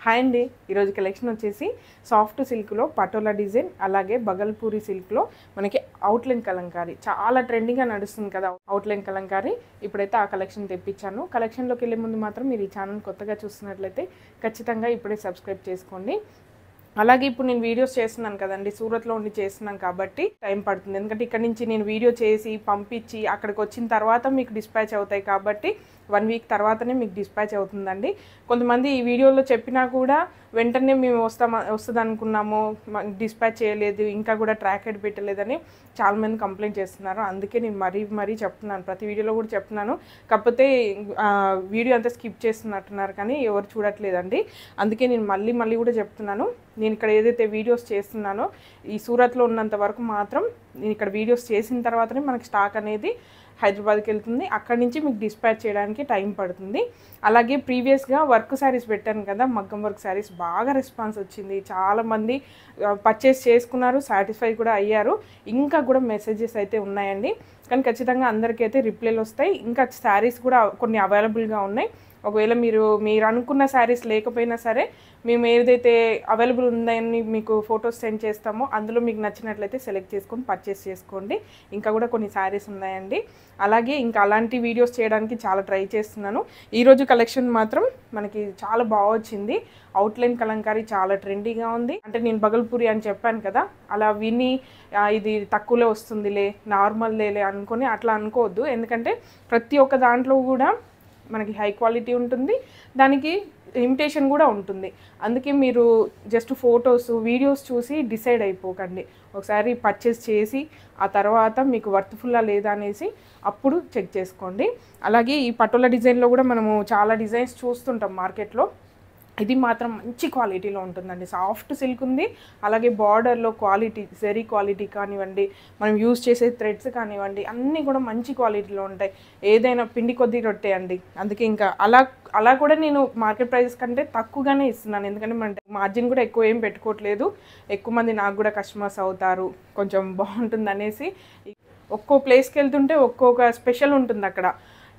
Hi అండి, ఈరోజు collection వచ్చేసి సాఫ్ట్ సిల్క్లో పటోలా డిజైన్, అలాగే బగల్పూరి సిల్క్లో మనకి అవుట్లైన్ కలంకారీ చాలా ట్రెండింగ్గా నడుస్తుంది కదా. అవుట్లైన్ కలంకారీ ఇప్పుడైతే ఆ కలెక్షన్ తెప్పించాను. కలెక్షన్లోకి వెళ్ళే ముందు మాత్రం మీరు ఈ ఛానల్ కొత్తగా చూస్తున్నట్లయితే ఖచ్చితంగా ఇప్పుడే సబ్స్క్రైబ్ చేసుకోండి. అలాగే ఇప్పుడు నేను వీడియోస్ చేస్తున్నాను కదండి, సూరత్లో ఉండి చేస్తున్నాను కాబట్టి టైం పడుతుంది. ఎందుకంటే ఇక్కడ నుంచి నేను వీడియో చేసి పంపించి అక్కడికి వచ్చిన తర్వాత మీకు డిస్పాచ్ అవుతాయి కాబట్టి 1 వీక్ తర్వాతనే మీకు డిస్పాచ్ అవుతుందండి. కొంతమంది ఈ వీడియోలో చెప్పినా కూడా వెంటనే మేము వస్తుంది అనుకున్నాము, డిస్పాచ్ చేయలేదు, ఇంకా కూడా ట్రాక్ హెడ్ పెట్టలేదని చాలామంది కంప్లైంట్ చేస్తున్నారు. అందుకే నేను మరీ చెప్తున్నాను, ప్రతి వీడియోలో కూడా చెప్తున్నాను. కాకపోతే వీడియో అంతా స్కిప్ చేస్తున్నట్టున్నారు కానీ ఎవరు చూడట్లేదండి. అందుకే నేను మళ్ళీ కూడా చెప్తున్నాను. నేను ఇక్కడ ఏదైతే వీడియోస్ చేస్తున్నానో ఈ సూరత్లో ఉన్నంత వరకు మాత్రం నేను ఇక్కడ వీడియోస్ చేసిన తర్వాతనే మనకి స్టాక్ అనేది హైదరాబాద్కి వెళ్తుంది. అక్కడి నుంచి మీకు డిస్పాచ్ చేయడానికి టైం పడుతుంది. అలాగే ప్రీవియస్గా వర్క్ శారీస్ పెట్టాను కదా, మగ్గం వర్క్ శారీస్ బాగా రెస్పాన్స్ వచ్చింది. చాలామంది పర్చేస్ చేసుకున్నారు, సాటిస్ఫై కూడా అయ్యారు. ఇంకా కూడా మెసేజెస్ అయితే ఉన్నాయండి, కానీ ఖచ్చితంగా అందరికీ అయితే రిప్లైలు వస్తాయి. ఇంకా శారీస్ కూడా కొన్ని అవైలబుల్గా ఉన్నాయి. ఒకవేళ మీరు అనుకున్న శారీస్ లేకపోయినా సరే మేము ఏదైతే అవైలబుల్ ఉందని మీకు ఫొటోస్ సెండ్ చేస్తామో అందులో మీకు నచ్చినట్లయితే సెలెక్ట్ చేసుకొని పర్చేస్ చేసుకోండి. ఇంకా కూడా కొన్ని శారీస్ ఉన్నాయండి. అలాగే ఇంకా అలాంటి వీడియోస్ చేయడానికి చాలా ట్రై చేస్తున్నాను. ఈరోజు కలెక్షన్ మాత్రం మనకి చాలా బాగా వచ్చింది. అవుట్లైన్ కలంకారీ చాలా ట్రెండీగా ఉంది. అంటే నేను బగల్పూరి అని చెప్పాను కదా, అలా విని ఇది తక్కువలో వస్తుందిలే, నార్మల్ లేలే అనుకొని అట్లా అనుకోవద్దు. ఎందుకంటే ప్రతి ఒక్క దాంట్లో కూడా మనకి హై క్వాలిటీ ఉంటుంది, దానికి ఇమిటేషన్ కూడా ఉంటుంది. అందుకే మీరు జస్ట్ ఫొటోస్ వీడియోస్ చూసి డిసైడ్ అయిపోకండి. ఒకసారి పర్చేస్ చేసి ఆ తర్వాత మీకు వర్త్ఫుల్లా లేదా అనేసి అప్పుడు చెక్ చేసుకోండి. అలాగే ఈ పటోలా డిజైన్లో కూడా మనము చాలా డిజైన్స్ చూస్తుంటాం మార్కెట్లో. ఇది మాత్రం మంచి క్వాలిటీలో ఉంటుందండి. సాఫ్ట్ సిల్క్ ఉంది, అలాగే బార్డర్లో క్వాలిటీ జరీ క్వాలిటీ కానివ్వండి, మనం యూజ్ చేసే థ్రెడ్స్ కానివ్వండి, అన్నీ కూడా మంచి క్వాలిటీలో ఉంటాయి. ఏదైనా పిండి కొద్దీ రొట్టే అండి. అందుకే ఇంకా అలా కూడా నేను మార్కెట్ ప్రైజెస్ కంటే తక్కువగానే ఇస్తున్నాను. ఎందుకంటే మన మార్జిన్ కూడా ఎక్కువ ఏం పెట్టుకోవట్లేదు. ఎక్కువ మంది నాకు కూడా కస్టమర్స్ అవుతారు, కొంచెం బాగుంటుంది అనేసి ఒక్కో ప్లేస్కి వెళ్తుంటే ఒక్కొక్క స్పెషల్ ఉంటుంది అక్కడ.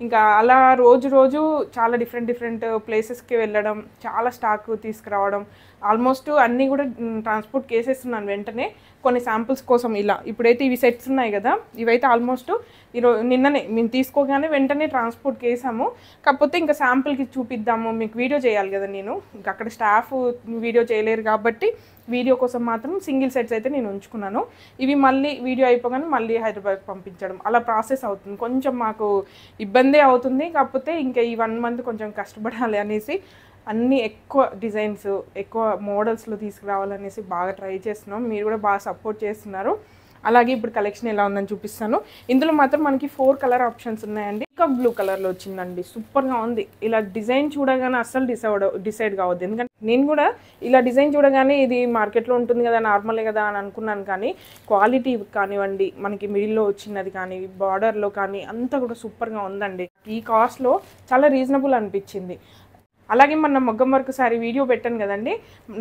ఇంకా అలా రోజు చాలా డిఫరెంట్ ప్లేసెస్కి వెళ్ళడం, చాలా స్టాక్ తీసుకురావడం, ఆల్మోస్ట్ అన్నీ కూడా ట్రాన్స్పోర్ట్ చేసేస్తున్నాను వెంటనే. కొన్ని శాంపుల్స్ కోసం ఇలా ఇప్పుడైతే ఇవి సెట్స్ ఉన్నాయి కదా, ఇవైతే ఆల్మోస్ట్ నిన్ననే మేము తీసుకోగానే వెంటనే ట్రాన్స్పోర్ట్ చేసాము. కాకపోతే ఇంకా శాంపుల్కి చూపిద్దాము, మీకు వీడియో చేయాలి కదా, నేను ఇంకా అక్కడ స్టాఫ్ వీడియో చేయలేరు కాబట్టి వీడియో కోసం మాత్రం సింగిల్ సెట్స్ అయితే నేను ఉంచుకున్నాను. ఇవి మళ్ళీ వీడియో అయిపోగానే మళ్ళీ హైదరాబాద్కి పంపించడం అలా ప్రాసెస్ అవుతుంది. కొంచెం మాకు ఇబ్బందే అవుతుంది. కాకపోతే ఇంకా ఈ 1 మంత్ కొంచెం కష్టపడాలి అనేసి అన్నీ ఎక్కువ డిజైన్స్ ఎక్కువ మోడల్స్లో తీసుకురావాలనేసి బాగా ట్రై చేస్తున్నాం. మీరు కూడా బాగా సపోర్ట్ చేస్తున్నారు. అలాగే ఇప్పుడు కలెక్షన్ ఎలా ఉందని చూపిస్తాను. ఇందులో మాత్రం మనకి 4 కలర్ ఆప్షన్స్ ఉన్నాయండి. పీకాక్ బ్లూ కలర్లో వచ్చిందండి, సూపర్గా ఉంది. ఇలా డిజైన్ చూడగానే అస్సలు డిసైడ్ కావద్దు. ఎందుకంటే నేను కూడా ఇలా డిజైన్ చూడగానే ఇది మార్కెట్లో ఉంటుంది కదా, నార్మలే కదా అని అనుకున్నాను. కానీ క్వాలిటీ కానివ్వండి, మనకి మిడిల్లో వచ్చినది కానీ, బార్డర్లో కానీ అంతా కూడా సూపర్గా ఉందండి. ఈ కాస్ట్లో చాలా రీజనబుల్ అనిపించింది. అలాగే మన మగ్గం వర్క్ సారీ వీడియో పెట్టాను కదండి,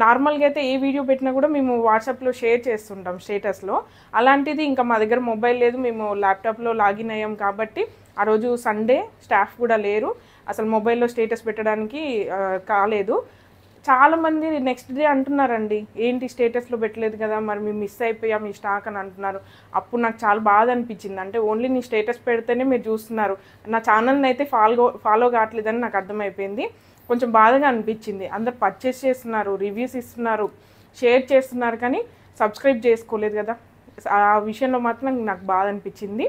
నార్మల్గా అయితే ఏ వీడియో పెట్టినా కూడా మేము వాట్సాప్లో షేర్ చేస్తుంటాం స్టేటస్లో. అలాంటిది ఇంకా మా దగ్గర మొబైల్ లేదు, మేము ల్యాప్టాప్లో లాగిన్ అయ్యాం కాబట్టి ఆ రోజు సండే స్టాఫ్ కూడా లేరు, అసలు మొబైల్లో స్టేటస్ పెట్టడానికి కాలేదు. చాలామంది నెక్స్ట్ డే అంటున్నారండి, ఏంటి స్టేటస్లో పెట్టలేదు కదా, మరి మేము మిస్ అయిపోయాం ఈ స్టాక్ అని అంటున్నారు. అప్పుడు నాకు చాలా బాధ అనిపించింది. అంటే ఓన్లీ నీ స్టేటస్ పెడితేనే మీరు చూస్తున్నారు, నా ఛానల్ని అయితే ఫాలో కావట్లేదని నాకు అర్థమైపోయింది. కొంచెం బాధగా అనిపించింది. అందరు పర్చేస్ చేస్తున్నారు, రివ్యూస్ ఇస్తున్నారు, షేర్ చేస్తున్నారు, కానీ సబ్స్క్రైబ్ చేసుకోలేదు కదా. ఆ విషయంలో మాత్రం నాకు బాధ అనిపించింది.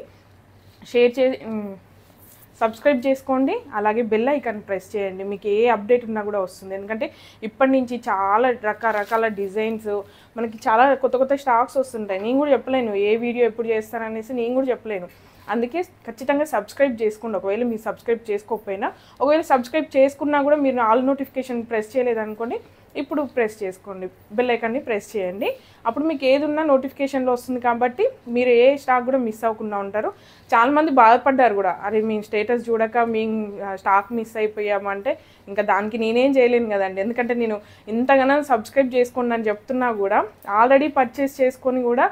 సబ్స్క్రైబ్ చేసుకోండి, అలాగే బెల్ ఐకాన్ ప్రెస్ చేయండి, మీకు ఏ అప్డేట్ ఉన్నా కూడా వస్తుంది. ఎందుకంటే ఇప్పటి నుంచి చాలా రకరకాల డిజైన్స్ మనకి చాలా కొత్త స్టాక్స్ వస్తుంటాయి. నేను కూడా చెప్పలేను ఏ వీడియో ఎప్పుడు చేస్తాననేసి, నేను కూడా చెప్పలేను. అందుకే ఖచ్చితంగా సబ్స్క్రైబ్ చేసుకోండి. ఒకవేళ మీరు సబ్స్క్రైబ్ చేసుకోకపోయినా, ఒకవేళ సబ్స్క్రైబ్ చేసుకున్నా కూడా మీరు ఆల్ నోటిఫికేషన్ ప్రెస్ చేయలేదనుకోండి, ఇప్పుడు ప్రెస్ చేసుకోండి, బెల్ ఐకాన్ని ప్రెస్ చేయండి. అప్పుడు మీకు ఏది ఉన్నా నోటిఫికేషన్లో వస్తుంది కాబట్టి మీరు ఏ స్టాక్ కూడా మిస్ అవ్వకుండా ఉంటారు. చాలామంది బాధపడ్డారు కూడా, అరే మేము స్టేటస్ చూడక మేము స్టాక్ మిస్ అయిపోయామంటే ఇంకా దానికి నేనేం చేయలేను కదండి. ఎందుకంటే నేను ఇంతగానో సబ్స్క్రైబ్ చేసుకోండి అని చెప్తున్నా కూడా ఆల్రెడీ పర్చేస్ చేసుకొని కూడా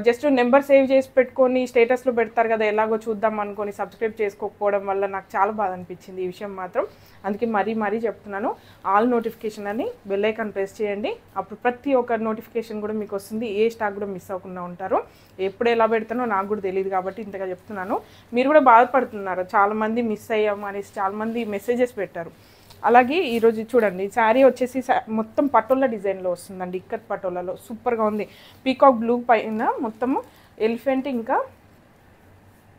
జస్ట్ నెంబర్ సేవ్ చేసి పెట్టుకొని స్టేటస్లో పెడతారు కదా, ఎలాగో చూద్దాం అనుకొని సబ్స్క్రైబ్ చేసుకోకపోవడం వల్ల నాకు చాలా బాధ అనిపించింది ఈ విషయం మాత్రం. అందుకే మరీ చెప్తున్నాను, ఆల్ నోటిఫికేషన్ అని బెల్ ఐకాన్ ప్రెస్ చేయండి. అప్పుడు ప్రతి ఒక్క నోటిఫికేషన్ కూడా మీకు వస్తుంది, ఏ స్టాక్ కూడా మిస్ అవ్వకుండా ఉంటారు. ఎప్పుడు ఎలా పెడతానో నాకు కూడా తెలియదు కాబట్టి ఇంతగా చెప్తున్నాను. మీరు కూడా బాధపడుతున్నారు, చాలామంది మిస్ అయ్యాము అనేసి చాలామంది మెసేజెస్ పెట్టారు. అలాగే ఈరోజు చూడండి, శారీ వచ్చేసి మొత్తం పటోలా డిజైన్లో వస్తుందండి, ఇక్కత్ పటోలాలో సూపర్గా ఉంది. పీకాక్ బ్లూ పైన మొత్తము ఎలిఫెంట్ ఇంకా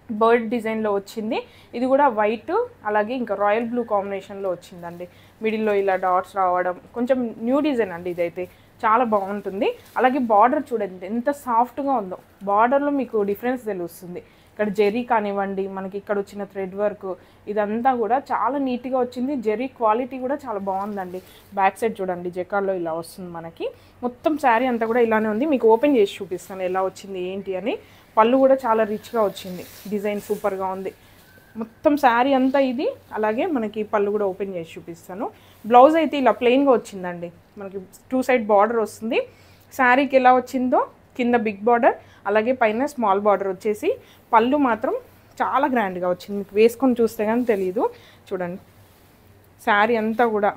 బర్డ్ డిజైన్లో వచ్చింది. ఇది కూడా వైట్ అలాగే ఇంకా రాయల్ బ్లూ కాంబినేషన్లో వచ్చిందండి. మిడిల్లో ఇలా డాట్స్ రావడం కొంచెం న్యూ డిజైన్ అండి, ఇదైతే చాలా బాగుంటుంది. అలాగే బార్డర్ చూడండి ఎంత సాఫ్ట్గా ఉందో, బార్డర్లో మీకు డిఫరెన్స్ తెలుస్తుంది. ఇక్కడ జెరీ కానివ్వండి, మనకి ఇక్కడ వచ్చిన థ్రెడ్ వర్క్ ఇదంతా కూడా చాలా నీట్గా వచ్చింది. జెరీ క్వాలిటీ కూడా చాలా బాగుందండి. బ్యాక్ సైడ్ చూడండి, జెకార్డ్లో ఇలా వస్తుంది మనకి. మొత్తం శారీ అంతా కూడా ఇలానే ఉంది. మీకు ఓపెన్ చేసి చూపిస్తాను ఎలా వచ్చింది ఏంటి అని. పళ్ళు కూడా చాలా రిచ్గా వచ్చింది, డిజైన్ సూపర్గా ఉంది. మొత్తం శారీ అంతా ఇది. అలాగే మనకి పళ్ళు కూడా ఓపెన్ చేసి చూపిస్తాను. బ్లౌజ్ అయితే ఇలా ప్లెయిన్గా వచ్చిందండి, మనకి 2 సైడ్ బార్డర్ వస్తుంది. శారీకి ఎలా వచ్చిందో కింద బిగ్ బార్డర్ అలాగే పైన స్మాల్ బార్డర్ వచ్చేసి, పళ్ళు మాత్రం చాలా గ్రాండ్గా వచ్చింది. మీకు వేసుకొని చూస్తే కానీ తెలియదు. చూడండి శారీ అంతా కూడా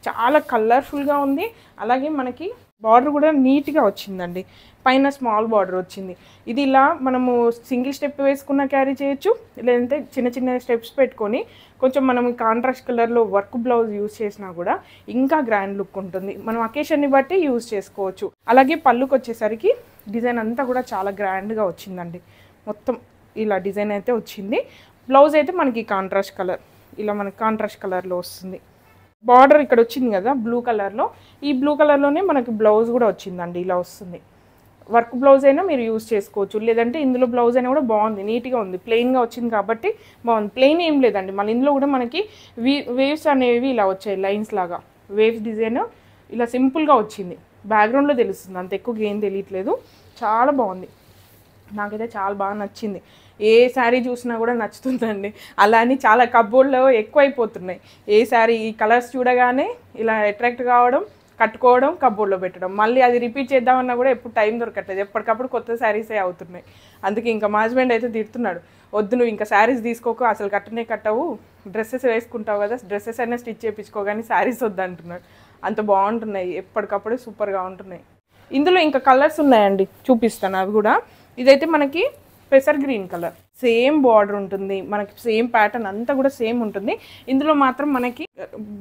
చాలా కలర్ఫుల్గా ఉంది. అలాగే మనకి బార్డర్ కూడా నీట్గా వచ్చిందండి, పైన స్మాల్ బార్డర్ వచ్చింది. ఇది ఇలా మనము సింగిల్ స్టెప్ వేసుకున్న క్యారీ చేయొచ్చు, లేదంటే చిన్న స్టెప్స్ పెట్టుకొని కొంచెం మనం కాంట్రాస్ట్ కలర్లో వర్క్ బ్లౌజ్ యూజ్ చేసినా కూడా ఇంకా గ్రాండ్ లుక్ ఉంటుంది. మనం అకేషన్ని బట్టి యూజ్ చేసుకోవచ్చు. అలాగే పళ్ళుకి వచ్చేసరికి డిజైన్ అంతా కూడా చాలా గ్రాండ్గా వచ్చిందండి. మొత్తం ఇలా డిజైన్ అయితే వచ్చింది. బ్లౌజ్ అయితే మనకి కాంట్రాస్ట్ కలర్, ఇలా మనకి కాంట్రాస్ట్ కలర్లో వస్తుంది. బార్డర్ ఇక్కడ వచ్చింది కదా బ్లూ కలర్లో, ఈ బ్లూ కలర్లోనే మనకి బ్లౌజ్ కూడా వచ్చిందండి, ఇలా వస్తుంది. వర్క్ బ్లౌజ్ అయినా మీరు యూజ్ చేసుకోవచ్చు, లేదంటే ఇందులో బ్లౌజ్ అయినా కూడా బాగుంది, నీట్గా ఉంది. ప్లెయిన్గా వచ్చింది కాబట్టి బాగుంది. ప్లెయిన్ ఏం లేదండి, మళ్ళీ ఇందులో కూడా మనకి వేవ్స్ అనేవి ఇలా వచ్చాయి, లైన్స్ లాగా వేవ్స్ డిజైన్ ఇలా సింపుల్గా వచ్చింది. బ్యాక్గ్రౌండ్లో తెలుస్తుంది, అంత ఎక్కువగా ఏం తెలియట్లేదు. చాలా బాగుంది, నాకైతే చాలా బాగా నచ్చింది. ఏ శారీ చూసినా కూడా నచ్చుతుందండి. అలా అని చాలా కబోర్డ్లో ఎక్కువైపోతున్నాయి. ఏ శారీ ఈ కలర్స్ చూడగానే ఇలా అట్రాక్ట్ కావడం, కట్టుకోవడం, కబోర్డ్లో పెట్టడం, మళ్ళీ అది రిపీట్ చేద్దామన్నా కూడా ఎప్పుడు టైం దొరకట్లేదు. ఎప్పటికప్పుడు కొత్త శారీసే అవుతున్నాయి. అందుకే ఇంకా మా హస్బెండ్ అయితే తిడుతున్నాడు, వద్దు నువ్వు ఇంకా శారీస్ తీసుకోకు, అసలు కట్టనే కట్టవు, డ్రెస్సెస్ వేసుకుంటావు కదా, డ్రెస్సెస్ అయినా స్టిచ్ చేయించుకో కానీ శారీస్ వద్దు అంటున్నాడు. అంత బాగుంటున్నాయి, ఎప్పటికప్పుడు సూపర్గా ఉంటున్నాయి. ఇందులో ఇంకా కలర్స్ ఉన్నాయండి, చూపిస్తాను అవి కూడా. ఇదైతే మనకి పెసర్ గ్రీన్ కలర్, సేమ్ బార్డర్ ఉంటుంది మనకి, సేమ్ ప్యాటర్న్ అంతా కూడా సేమ్ ఉంటుంది. ఇందులో మాత్రం మనకి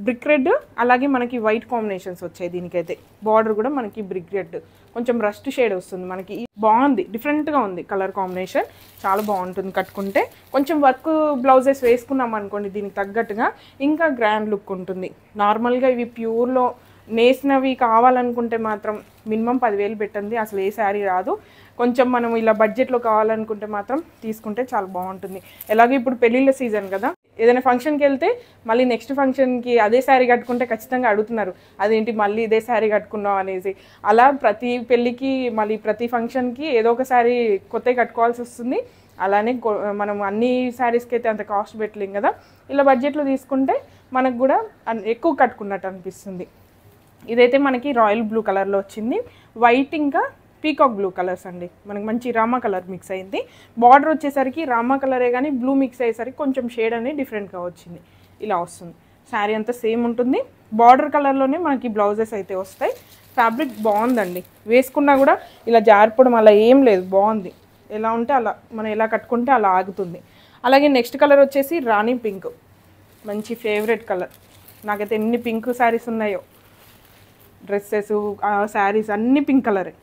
బ్రిక్ రెడ్ అలాగే మనకి వైట్ కాంబినేషన్స్ వచ్చాయి. దీనికైతే బార్డర్ కూడా మనకి బ్రిక్ రెడ్, కొంచెం రస్ట్ షేడ్ వస్తుంది మనకి. బాగుంది, డిఫరెంట్గా ఉంది కలర్ కాంబినేషన్, చాలా బాగుంటుంది కట్టుకుంటే. కొంచెం వర్క్ బ్లౌజెస్ వేసుకున్నాం అనుకోండి దీనికి తగ్గట్టుగా ఇంకా గ్రాండ్ లుక్ ఉంటుంది. నార్మల్గా ఇవి ప్యూర్లో నేసినవి కావాలనుకుంటే మాత్రం మినిమం 10,000 పెట్టండి, అసలు ఏ శారీ రాదు. కొంచెం మనం ఇలా బడ్జెట్లో కావాలనుకుంటే మాత్రం తీసుకుంటే చాలా బాగుంటుంది. ఎలాగే ఇప్పుడు పెళ్ళిళ్ళ సీజన్ కదా, ఏదైనా ఫంక్షన్కి వెళ్తే మళ్ళీ నెక్స్ట్ ఫంక్షన్కి అదే శారీ కట్టుకుంటే ఖచ్చితంగా అడుగుతున్నారు, అదేంటి మళ్ళీ ఇదే శారీ కట్టుకున్నాం అనేసి. అలా ప్రతి పెళ్ళికి మళ్ళీ ప్రతి ఫంక్షన్కి ఏదో ఒక శారీ కొత్తగా కట్టుకోవాల్సి వస్తుంది. అలానే మనం అన్ని శారీస్కి అయితే అంత కాస్ట్ పెట్టలేం కదా, ఇలా బడ్జెట్లో తీసుకుంటే మనకు కూడా ఎక్కువ కట్టుకున్నట్టు అనిపిస్తుంది. ఇదైతే మనకి రాయల్ బ్లూ కలర్లో వచ్చింది, వైట్ ఇంకా పీకాక్ బ్లూ కలర్స్ అండి, మనకి మంచి రామా కలర్ మిక్స్ అయింది. బార్డర్ వచ్చేసరికి రామా కలరే కానీ బ్లూ మిక్స్ అయ్యేసరికి కొంచెం షేడ్ అనేది డిఫరెంట్గా వచ్చింది, ఇలా వస్తుంది. శారీ అంతా సేమ్ ఉంటుంది, బార్డర్ కలర్లోనే మనకి బ్లౌజెస్ అయితే వస్తాయి. ఫ్యాబ్రిక్ బాగుందండి, వేసుకున్నా కూడా ఇలా జారిపోవడం అలా ఏం లేదు, బాగుంది. ఎలా ఉంటే అలా మనం ఎలా కట్టుకుంటే అలా ఆగుతుంది. అలాగే నెక్స్ట్ కలర్ వచ్చేసి రాణి పింక్, మంచి ఫేవరెట్ కలర్. నాకైతే ఎన్ని పింక్ శారీస్ ఉన్నాయో, డ్రెస్సెస్ శారీస్ అన్నీ పింక్ కలరే.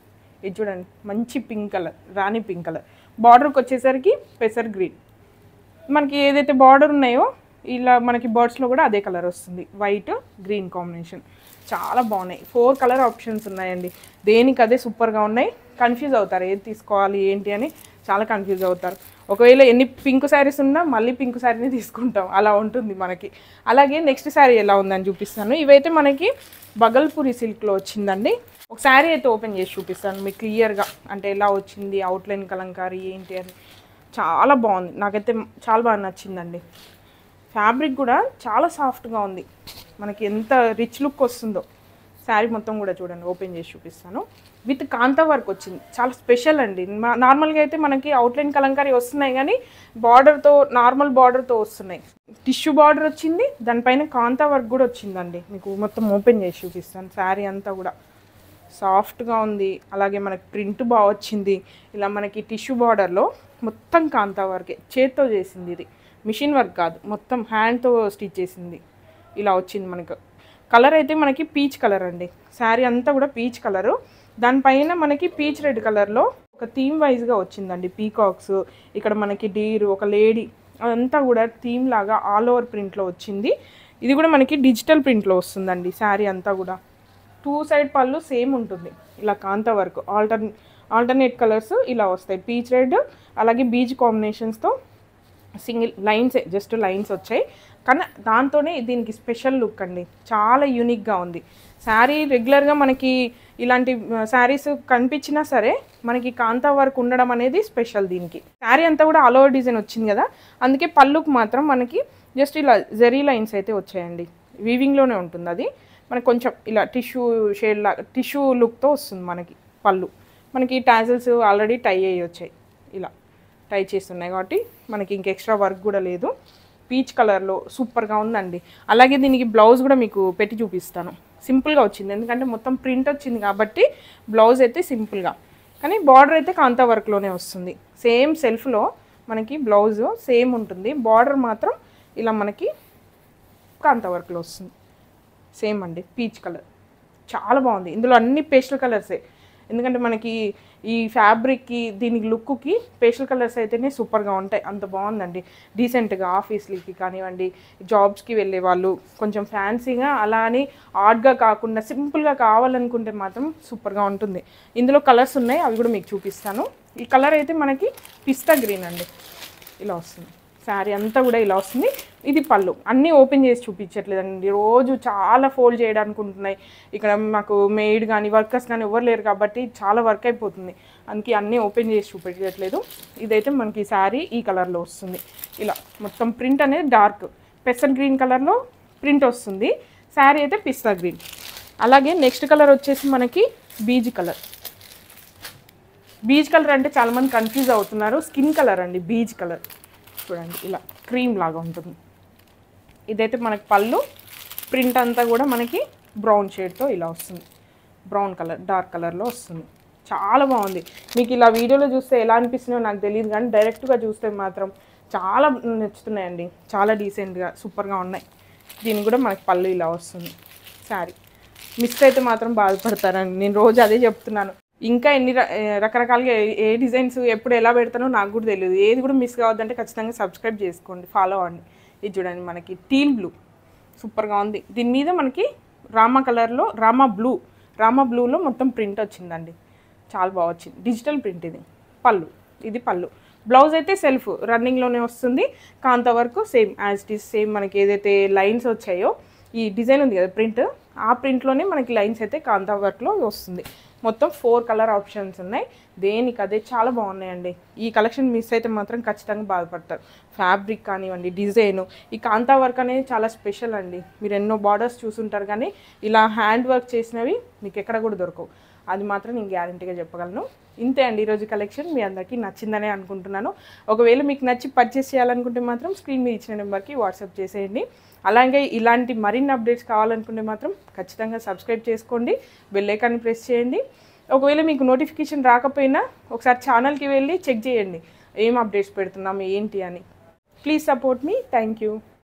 ఇది చూడండి మంచి పింక్ కలర్, రాణి పింక్ కలర్. బార్డర్కి వచ్చేసరికి పెసర్ గ్రీన్, మనకి ఏదైతే బార్డర్ ఉన్నాయో ఇలా మనకి బర్డ్స్లో కూడా అదే కలర్ వస్తుంది, వైట్ గ్రీన్ కాంబినేషన్. చాలా బాగున్నాయి. 4 కలర్ ఆప్షన్స్ ఉన్నాయండి, దేనికి అదే సూపర్గా ఉన్నాయి. కన్ఫ్యూజ్ అవుతారు ఏది తీసుకోవాలి ఏంటి అని, చాలా కన్ఫ్యూజ్ అవుతారు. ఒకవేళ ఎన్ని పింక్ శారీస్ ఉన్నా మళ్ళీ పింక్ శారీని తీసుకుంటాం, అలా ఉంటుంది మనకి. అలాగే నెక్స్ట్ శారీ ఎలా ఉందని చూపిస్తాను. ఇవైతే మనకి బగల్పూరి సిల్క్లో వచ్చిందండి. ఒక శారీ అయితే ఓపెన్ చేసి చూపిస్తాను మీకు క్లియర్గా, అంటే ఎలా వచ్చింది, అవుట్లైన్ కలంకారీ ఏంటి అని. చాలా బాగుంది, నాకైతే చాలా బాగా నచ్చిందండి. ఫ్యాబ్రిక్ కూడా చాలా సాఫ్ట్గా ఉంది, మనకి ఎంత రిచ్ లుక్ వస్తుందో. శారీ మొత్తం కూడా చూడండి, ఓపెన్ చేసి చూపిస్తాను. విత్ కాంతా వర్క్ వచ్చింది, చాలా స్పెషల్ అండి. నార్మల్గా అయితే మనకి అవుట్లైన్ కలంకారీ వస్తున్నాయి కానీ బార్డర్తో, నార్మల్ బార్డర్తో వస్తున్నాయి. టిష్యూ బార్డర్ వచ్చింది, దానిపైన కాంతా వర్క్ కూడా వచ్చిందండి. మీకు మొత్తం ఓపెన్ చేసి చూపిస్తాను. శారీ అంతా కూడా సాఫ్ట్గా ఉంది, అలాగే మనకి ప్రింట్ బాగా వచ్చింది. ఇలా మనకి టిష్యూ బార్డర్లో మొత్తం కాంతా వర్కే, చేత్తో చేసింది. ఇది మిషన్ వర్క్ కాదు, మొత్తం హ్యాండ్తో స్టిచ్ చేసింది. ఇలా వచ్చింది మనకు. కలర్ అయితే మనకి పీచ్ కలర్ అండి. శారీ అంతా కూడా పీచ్ కలరు, దానిపైన మనకి పీచ్ రెడ్ కలర్లో ఒక థీమ్ వైజ్గా వచ్చిందండి. పీకాక్స్, ఇక్కడ మనకి డీర్, ఒక లేడీ, అదంతా కూడా థీమ్ లాగా ఆల్ ఓవర్ ప్రింట్లో వచ్చింది. ఇది కూడా మనకి డిజిటల్ ప్రింట్లో వస్తుందండి. శారీ అంతా కూడా 2 సైడ్ పళ్ళు సేమ్ ఉంటుంది. ఇలా కాంతా వర్క్, ఆల్టర్నేట్ కలర్స్ ఇలా వస్తాయి. పీచ్ రెడ్ అలాగే బీజ్ కాంబినేషన్స్తో సింగిల్ లైన్స్, జస్ట్ లైన్స్ వచ్చాయి. కానీ దాంతోనే దీనికి స్పెషల్ లుక్ అండి, చాలా యూనిక్గా ఉంది. శారీ రెగ్యులర్గా మనకి ఇలాంటి శారీస్ కనిపించినా సరే మనకి కాంతా వర్క్ ఉండడం అనేది స్పెషల్ దీనికి. శారీ అంతా కూడా ఆల్ ఓవర్ డిజైన్ వచ్చింది కదా, అందుకే పళ్ళుకు మాత్రం మనకి జస్ట్ ఇలా జెరీ లైన్స్ అయితే వచ్చాయండి. వీవింగ్లోనే ఉంటుంది అది. మనకి కొంచెం ఇలా టిష్యూ షేడ్ లాగా, టిష్యూ లుక్తో వస్తుంది మనకి పళ్ళు. మనకి టాజిల్స్ ఆల్రెడీ టై అయ్యి వచ్చాయి, ఇలా టై చేస్తున్నాయి కాబట్టి మనకి ఇంక ఎక్స్ట్రా వర్క్ కూడా లేదు. పీచ్ కలర్లో సూపర్గా ఉందండి. అలాగే దీనికి బ్లౌజ్ కూడా మీకు పెట్టి చూపిస్తాను. సింపుల్గా వచ్చింది, ఎందుకంటే మొత్తం ప్రింట్ వచ్చింది కాబట్టి బ్లౌజ్ అయితే సింపుల్గా, కానీ బార్డర్ అయితే కాంతా వర్క్లోనే వస్తుంది. సేమ్ సెల్ఫ్లో మనకి బ్లౌజ్ సేమ్ ఉంటుంది, బార్డర్ మాత్రం ఇలా మనకి కాంతా వర్క్లో వస్తుంది. సేమ్ అండి, పీచ్ కలర్ చాలా బాగుంది. ఇందులో అన్ని పేస్టల్ కలర్సే, ఎందుకంటే మనకి ఈ ఫ్యాబ్రిక్కి దీనికి లుక్కి పేస్టల్ కలర్స్ అయితేనే సూపర్గా ఉంటాయి. అంత బాగుందండి. డీసెంట్గా ఆఫీస్లకి కానివ్వండి, జాబ్స్కి వెళ్ళే వాళ్ళు కొంచెం ఫ్యాన్సీగా అలా అని ఆర్డ్గా కాకుండా సింపుల్గా కావాలనుకుంటే మాత్రం సూపర్గా ఉంటుంది. ఇందులో కలర్స్ ఉన్నాయి, అవి కూడా మీకు చూపిస్తాను. ఈ కలర్ అయితే మనకి పిస్తా గ్రీన్ అండి, ఇలా వస్తుంది. శారీ అంతా కూడా ఇలా వస్తుంది. ఇది పళ్ళు. అన్నీ ఓపెన్ చేసి చూపించట్లేదండి, రోజు చాలా ఫోల్డ్ చేయడానికి ఉంటున్నాయి. ఇక్కడ మాకు మెయిడ్ కానీ వర్కర్స్ కానీ ఎవరు లేరు కాబట్టి చాలా వర్క్ అయిపోతుంది, అందుకే అన్నీ ఓపెన్ చేసి చూపించట్లేదు. ఇదైతే మనకి శారీ ఈ కలర్లో వస్తుంది. ఇలా మొత్తం ప్రింట్ అనేది డార్క్ పెసర్ గ్రీన్ కలర్లో ప్రింట్ వస్తుంది. శారీ అయితే పిస్తా గ్రీన్. అలాగే నెక్స్ట్ కలర్ వచ్చేసి మనకి బీజ్ కలర్. బీజ్ కలర్ అంటే చాలామంది కన్ఫ్యూజ్ అవుతున్నారు. స్కిన్ కలర్ అండి, బీజ్ కలర్. చూడండి, ఇలా క్రీమ్ లాగా ఉంటుంది. ఇదైతే మనకి పళ్ళు, ప్రింట్ అంతా కూడా మనకి బ్రౌన్ షేడ్తో ఇలా వస్తుంది. బ్రౌన్ కలర్, డార్క్ కలర్లో వస్తుంది. చాలా బాగుంది. మీకు ఇలా వీడియోలో చూస్తే ఎలా అనిపిస్తున్నాయో నాకు తెలియదు, కానీ డైరెక్ట్గా చూస్తే మాత్రం చాలా నచ్చుతున్నాయండి. చాలా డీసెంట్గా సూపర్గా ఉన్నాయి. దీనికి కూడా మనకి పళ్ళు ఇలా వస్తుంది. శారీ మిస్ అయితే మాత్రం బాధపడతారండి, నేను రోజు అదే చెప్తున్నాను. ఇంకా ఎన్ని రకరకాలుగా ఏ డిజైన్స్ ఎప్పుడు ఎలా పెడతానో నాకు కూడా తెలియదు. ఏది కూడా మిస్ కావద్దంటే ఖచ్చితంగా సబ్స్క్రైబ్ చేసుకోండి, ఫాలో అవ్వండి. ఇది చూడండి, మనకి టీల్ బ్లూ సూపర్గా ఉంది. దీని మీద మనకి రామా కలర్లో, రామా బ్లూలో మొత్తం ప్రింట్ వచ్చిందండి. చాలా బాగా వచ్చింది, డిజిటల్ ప్రింట్. ఇది పళ్ళు, ఇది పళ్ళు. బ్లౌజ్ అయితే సెల్ఫ్ రన్నింగ్లోనే వస్తుంది. Kantha work same as it is, same మనకి ఏదైతే లైన్స్ వచ్చాయో ఈ డిజైన్ ఉంది కదా ప్రింట్, ఆ ప్రింట్లోనే మనకి లైన్స్ అయితే కాంతా వర్క్లో వస్తుంది. మొత్తం 4 కలర్ ఆప్షన్స్ ఉన్నాయి. దేనికి అదే చాలా బాగున్నాయండి. ఈ కలెక్షన్ మిస్ అయితే మాత్రం ఖచ్చితంగా బాధపడతారు. ఫ్యాబ్రిక్ కానివ్వండి, డిజైను, ఈ కాంతా వర్క్ అనేది చాలా స్పెషల్ అండి. మీరు ఎన్నో బార్డర్స్ చూసుంటారు కానీ ఇలా హ్యాండ్ వర్క్ చేసినవి మీకు ఎక్కడ కూడా దొరకవు, అది మాత్రం నేను గ్యారంటీగా చెప్పగలను. ఇంతే అండి ఈరోజు కలెక్షన్. మీ అందరికీ నచ్చిందనే అనుకుంటున్నాను. ఒకవేళ మీకు నచ్చి పర్చేస్ చేయాలనుకుంటే మాత్రం స్క్రీన్ మీద ఇచ్చిన నెంబర్కి వాట్సాప్ చేసేయండి. అలాగే ఇలాంటి మరిన్ని అప్డేట్స్ కావాలనుకుంటే మాత్రం ఖచ్చితంగా సబ్స్క్రైబ్ చేసుకోండి, బెల్ ఐకాన్ని ప్రెస్ చేయండి. ఒకవేళ మీకు నోటిఫికేషన్ రాకపోయినా ఒకసారి ఛానల్కి వెళ్ళి చెక్ చేయండి ఏం అప్డేట్స్ పెడుతున్నాము ఏంటి అని. Please support me. Thank you.